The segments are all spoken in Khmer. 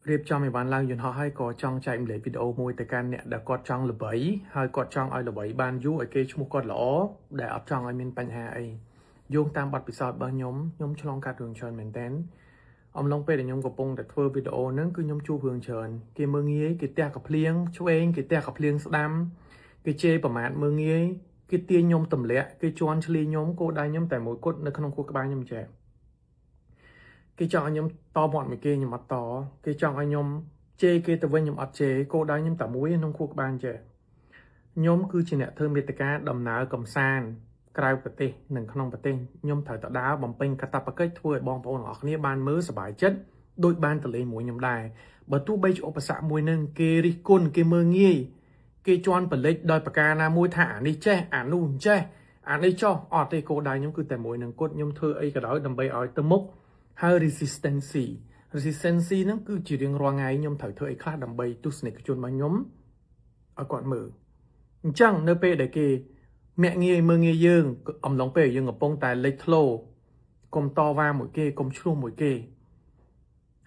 រៀបចំឲ្យបានឡើងយន្តហោះហើយក៏ចង់ចែកម្លែកវីដេអូមួយទៅកាន់អ្នកដែលគាត់ចង់ល្បីហើយគាត់ចង់ឲ្យល្បីបានយូរឲ្យគេឈ្មោះគាត់ល្អដែលអត់ចង់ឲ្យមានបញ្ហាអីយោងតាមបទពិសោធន៍របស់ខ្ញុំឆ្លងកាត់រឿងច្រើនមែនតើអំឡុងពេលដែលខ្ញុំកំពុងតែធ្វើវីដេអូហ្នឹងគឺខ្ញុំជួបរឿងច្រើនគេមើងងាយគេទះកាភ្លៀងឆ្វេងគេទះកាភ្លៀងស្ដាំគេជេរប្រមាថមើងងាយគេទាញខ្ញុំទម្លាក់គេជន់ឈ្លីខ្ញុំគោដៅខ្ញុំតែមួយគត់នៅក្នុងខួរក្បាលខ្ញុំចេះគេចង់ឲ្យខ្ញុំតមាត់មួយគេខ្ញុំអត់តគេចង់ឲ្យខ្ញុំជេរគេទៅវិញខ្ញុំអត់ជេរគោដៅខ្ញុំតែមួយក្នុងខួរក្បាលចេះខ្ញុំគឺជាអ្នកធ្វើមេត្តាដំណើរកំសាន្តក្រៅប្រទេសនិងក្នុងប្រទេសខ្ញុំត្រូវទៅដើរបំពេញកាតព្វកិច្ចធ្វើឲ្យបងប្អូនទាំងអស់គ្នាបានមើលសប្បាយចិត្តដូចបានទៅលេងមួយខ្ញុំដែរបើទោះបីជាឧបសគ្គមួយនឹងគេរិះគន់គេមើងងាយគេជន់បលិចដោយប្រការណាមួយថាអានេះចេះអានោះចេះអានេះចោះអត់ទេគោដៅខ្ញុំគឺតែមួយនឹងគាត់ខ្ញុំធ្វើអីក៏ដោយដើម្បីឲ្យទៅមុខហើយ resistance ហ្នឹងគឺជារៀងរាល់ថ្ងៃខ្ញុំត្រូវធ្វើអីខ្លះដើម្បីទស្សនិកជនរបស់ខ្ញុំឲ្យគាត់មើលអញ្ចឹងនៅពេលដែលគេមាក់ងាយមើងងាយយើងអំឡុងពេលយើងកំពុងតែលេចធ្លោកុំតវ៉ាមួយគេកុំឈ្លោះមួយគេ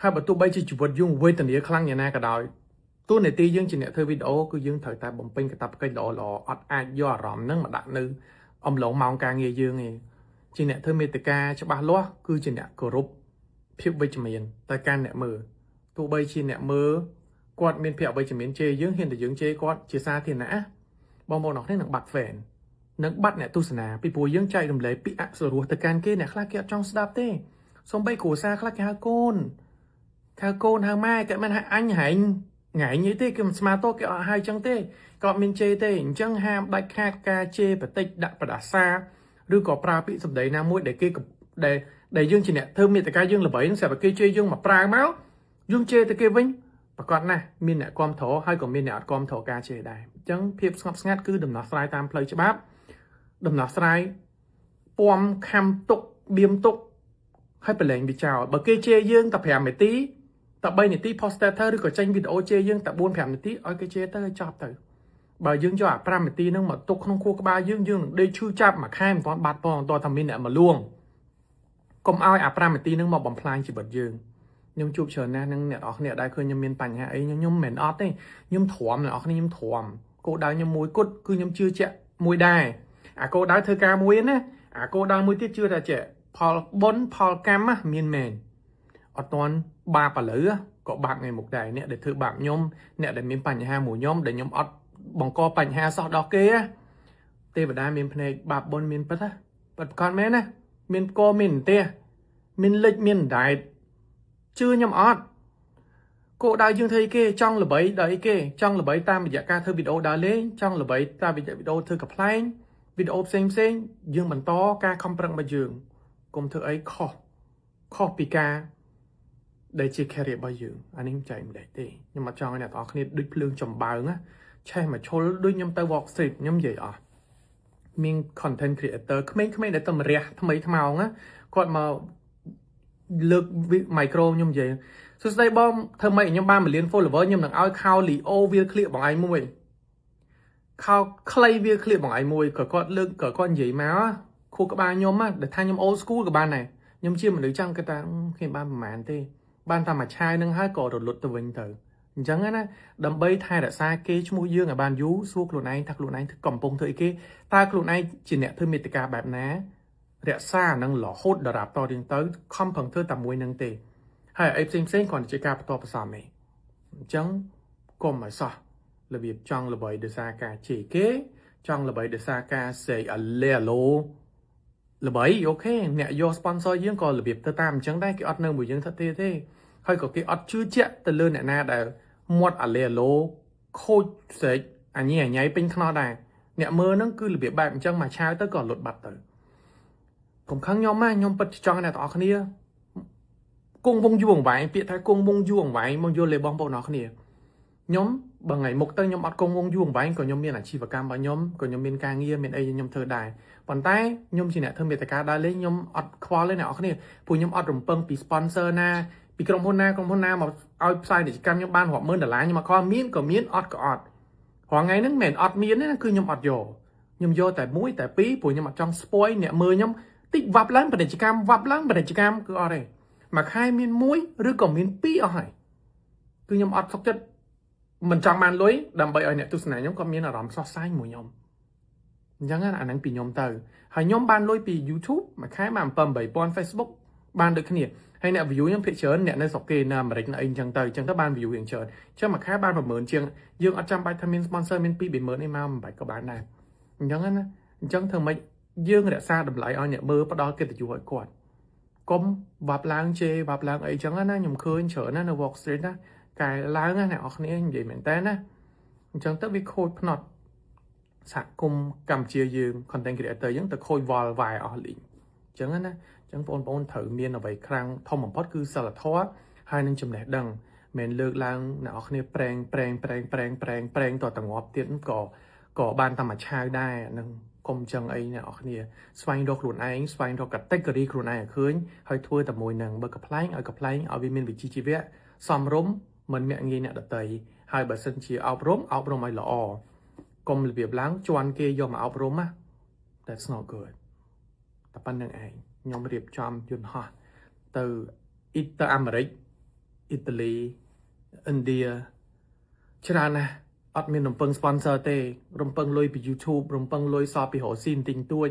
ហើយបើទោះបីជាជីវិតយើងវេទនាខ្លាំងយ៉ាងណាក៏ដោយតួនាទីយើងជាអ្នកធ្វើវីដេអូគឺយើងត្រូវតែបំពេញកាតព្វកិច្ចល្អអត់អាចយកអារម្មណ៍ហ្នឹងមកដាក់នៅអំឡុងម៉ោងការងារយើងទេជាអ្នកធ្វើមេត្តាច្បាស់លាស់គឺជាអ្នកគោរពភាពវិជ្ជមានតែកាន់អ្នកមើលទោះបីជាអ្នកមើលគាត់មានភាពអវិជ្ជមានជេរយើងហ៊ានតែយើងជេរគាត់ជាសាធារណៈបងប្អូនអរគ្នានឹងបាត់ fan នឹងបាត់អ្នកទស្សនាពីព្រោះយើងចែករំលែកពីអសរោះទៅកាន់គេអ្នកខ្លះគេអត់ចង់ស្ដាប់ទេសូម្បីគ្រួសារខ្លះគេហៅកូនហៅម៉ែគេមិនហៅអញហែងថ្ងៃនេះទេគេមិនស្មាតោគេអត់ហៅចឹងទេក៏អត់មានជេរទេអញ្ចឹងហាមដាច់ខាតការជេរបតិចដាក់ប្រដាសាឬក៏ប្រើពាក្យសម្ដីណាមួយដែលគេដែលយើងជាអ្នកធ្វើមេត្តាយើងល្បីនឹងស្រាប់តែគេជេរយើងមកប្រើមកយើងជេរទៅគេវិញប្រកបណាស់មានអ្នកគាំទ្រហើយក៏មានអ្នកអត់គាំទ្រការជេរដែរអញ្ចឹងភាពស្ងប់ស្ងាត់គឺដំណោះស្រាយតាមផ្លូវច្បាប់ដំណោះស្រាយពំខំទុកបៀមទុកហើយប្រឡែងវាចោលបើគេជេរយើងតែ5នាទីតែ3នាទី post status ឬក៏ចេញវីដេអូជេរយើងតែ4-5នាទីឲ្យគេជេរទៅឲ្យចប់ទៅបើយើងយកអា5នាទីហ្នឹងមកទុកក្នុងខួរក្បាលយើងនឹងដេកឈឺចាប់មួយខែមិនទាន់បាត់ផងតោះថាមានអ្នកមកលួងកុំឲ្យអា5នាទីហ្នឹងមកបំផ្លាញជីវិតយើងខ្ញុំជួបច្រើនណាស់នឹងអ្នកនរគ្នាដែលឃើញខ្ញុំមានបញ្ហាអីខ្ញុំមិនមែនអត់ទេខ្ញុំទ្រាំអ្នកនរគ្នាខ្ញុំទ្រាំគោលដៅខ្ញុំមួយគត់គឺខ្ញុំជឿជាក់មួយដែរអាគោលដៅធ្វើការមួយណាអាគោលដៅមួយទៀតជឿថាចេះផលបុណ្យផលកម្មមានមែនអត់ទាន់បាបឥឡូវក៏បាបថ្ងៃមុខដែរអ្នកដែលធ្វើបាបខ្ញុំអ្នកដែលមានបញ្ហាមួយខ្ញុំដែលខ្ញុំអត់បង្កបញ្ហាសោះដល់គេទេវតាមានភ្នែកបាបបុណ្យមានពិតពិតប្រកបមែនណាមានកមានទេមានលិចមានដែតជឿខ្ញុំអត់គោលដៅយើងធ្វើអីគេចង់ល្បីដល់អីគេចង់ល្បីតាមរយៈការធ្វើវីដេអូដើរលេងចង់ល្បីតាមរយៈវីដេអូធ្វើកំ pl ែងវីដេអូផ្សេងយើងបន្តការខំប្រឹងរបស់យើងកុំធ្វើអីខុសពីការដែលជា career របស់យើងអានេះចែកម្លែកទេខ្ញុំអត់ចង់ឲ្យអ្នកទាំងអស់គ្នាដូចភ្លើងចំបើងឆេះមកឈុលដូចខ្ញុំទៅ walk street ខ្ញុំនិយាយអស់មាន content creator ក្មេងៗដែលទៅរះថ្មីថ្មោងគាត់មកលើក micro ខ្ញុំនិយាយសួស្ដីបងធ្វើម៉េចខ្ញុំបាន1លាន follower ខ្ញុំនឹងឲ្យខោ Leo វាក្លៀកបងឯងមួយខោខ្លីវាក្លៀកបងឯងមួយក៏គាត់លើកក៏គាត់និយាយមកខួរក្បាលខ្ញុំដែលថាខ្ញុំ old school ក៏បានដែរខ្ញុំជាមនុស្សចាំគាត់ថាខ្ញុំបានប្រហែលទេបានតែមួយឆាយនឹងហើយក៏រលត់ទៅវិញទៅអញ្ចឹងណាដើម្បីថែរក្សាគេឈ្មោះយើងឲ្យបានយូរសួរខ្លួនឯងថាខ្លួនឯងកំពុងធ្វើអីគេតើខ្លួនឯងជាអ្នកធ្វើមេត្តាបែបណារក្សានឹងរហូតដល់រាប់តរៀងទៅខំប្រឹងធ្វើតែមួយនឹងទេហើយអីផ្សេងគ្រាន់តែជាការបន្តបន្សំទេអញ្ចឹងកុំឲ្យសោះរបៀបចង់ល្បីដោយសារការជេរគេចង់ល្បីដោយសារការសេកអាឡេឡូល្បីអូខេអ្នកយក sponsor យើងក៏របៀបទៅតាមអញ្ចឹងដែរគេអត់នៅមួយយើងទេហើយក៏គេអត់ជឿជាក់ទៅលើអ្នកណាដែលមាត់អាឡេឡូខូចស្រេចអញញ៉ៃពេញខ្នោះដែរអ្នកមើលហ្នឹងគឺរបៀបបែបអញ្ចឹងមកឆាវទៅក៏លុតបាត់ទៅកុំខឹងខ្ញុំពិតចង់អ្នកទាំងអស់គ្នាគង់វងយូរអង្វែងពាក្យថាគង់វងយូរអង្វែងមកយល់លេបងប្អូនទាំងអស់គ្នាខ្ញុំបើថ្ងៃមុខទៅខ្ញុំអត់គង់វងយូរអង្វែងក៏ខ្ញុំមានអាជីវកម្មរបស់ខ្ញុំក៏ខ្ញុំមានការងារមានអីខ្ញុំធ្វើដែរប៉ុន្តែខ្ញុំជាអ្នកធ្វើមេត្តាដើរលេងខ្ញុំអត់ខ្វល់ទេអ្នកនរគ្នាព្រោះខ្ញុំអត់រំពឹងពី sponsor ណាពីក្រុមហ៊ុនណាមកឲ្យផ្សាយពាណិជ្ជកម្មខ្ញុំបានរាប់ម៉ឺនដុល្លារខ្ញុំអត់ខំមានក៏មានអត់ក៏អត់រាល់ថ្ងៃហ្នឹងមិនមែនអត់មានទេណាគឺខ្ញុំអត់យកខ្ញុំយកតែមួយតែពីរព្រោះខ្ញុំអត់ចង់ spoil អ្នកមើលខ្ញុំតិចវាប់ឡើងពាណិជ្ជកម្មគឺអត់ទេមួយខែមាន1ឬក៏មាន2អស់ហើយ គឺខ្ញុំអត់សុខចិត្តមិនចង់បានលុយដើម្បីឲ្យអ្នកទស្សនាខ្ញុំក៏មានអារម្មណ៍សោះសាយមួយខ្ញុំអញ្ចឹងអាហ្នឹងពីខ្ញុំទៅហើយខ្ញុំបានលុយពី YouTube មួយខែបាន7,000 Facebook បានដូចគ្នាហើយអ្នក view ខ្ញុំភាគច្រើនអ្នកនៅស្រុកគេនៅអាមេរិកនៅអីអញ្ចឹងទៅបាន view រៀងច្រើនអញ្ចឹងមួយខែបាន100,000ជាងយើងអត់ចាំបាច់ថាមាន sponsor មាន 2-300,000 នេះមកមិនបាច់ក៏បានដែរអញ្ចឹងណាអញ្ចឹងធ្វើម៉េចយើងរក្សាតម្លៃឲ្យអ្នកមើលផ្ដល់កិត្តិយសឲ្យគាត់កុំវាប់ឡើងជេរវាប់ឡើងអីចឹងណាខ្ញុំឃើញច្រើនណានៅ Wall Street ណាកែឡើងណាអ្នកនរគ្នានិយាយមែនតើណាអញ្ចឹងទៅវាខូចផ្នត់សហគមន៍កម្ពុជាយើង content creator យើងទៅខូចវល់វាយអស់លីងអញ្ចឹងណាអញ្ចឹងបងប្អូនត្រូវមានអ្វីខ្លាំងធំបំផុតគឺសិលធម៌ហើយនឹងចំណេះដឹងមិនលើកឡើងអ្នកនរគ្នាប្រេងតទៅងាប់ទៀតក៏បានតែមួយឆាវដែរនឹងកុំចឹងអីអ្នកនរគ្នាស្វែងរកខ្លួនឯងស្វែងរក category ខ្លួនឯងឲ្យឃើញហើយធ្វើតែមួយនឹងបើកំ pl ែងឲ្យកំ pl ែងឲ្យវាមានវិជ្ជាជីវៈសមរម្យមិនមាក់ងាយអ្នកដតីហើយបើសិនជាអប់រំឲ្យល្អកុំរបៀបឡើងជន់គេយកមកអប់រំណា That's not good តែប៉ុណ្្នឹងឯងខ្ញុំរៀបចំយន្តហោះទៅអាមេរិកអ៊ីតាលីឥណ្ឌាច្រើនណាស់អត់មានរំពឹង sponsor ទេរំពឹងលុយពី YouTube រំពឹងលុយសល់ពីរកស៊ីនទិញទួច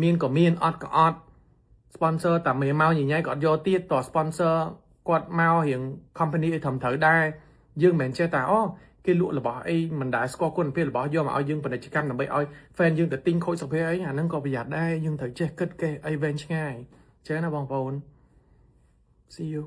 មានក៏មានអត់ក៏អត់ sponsor តែមេមកញញៃក៏អត់យកទៀតត sponsor គាត់មករៀង company ឲ្យត្រឹមត្រូវដែរយើងមិនមែនចេះតែអូគេលក់របស់អីមិនដែលស្គាល់គុណភាពរបស់យកមកឲ្យយើងពាណិជ្ជកម្មដើម្បីឲ្យ fan យើងទៅទិញខូចសុខភាពអីអាហ្នឹងក៏ប្រយ័ត្នដែរយើងត្រូវចេះគិតគេអីវែងឆ្ងាយចេះណាបងប្អូន See you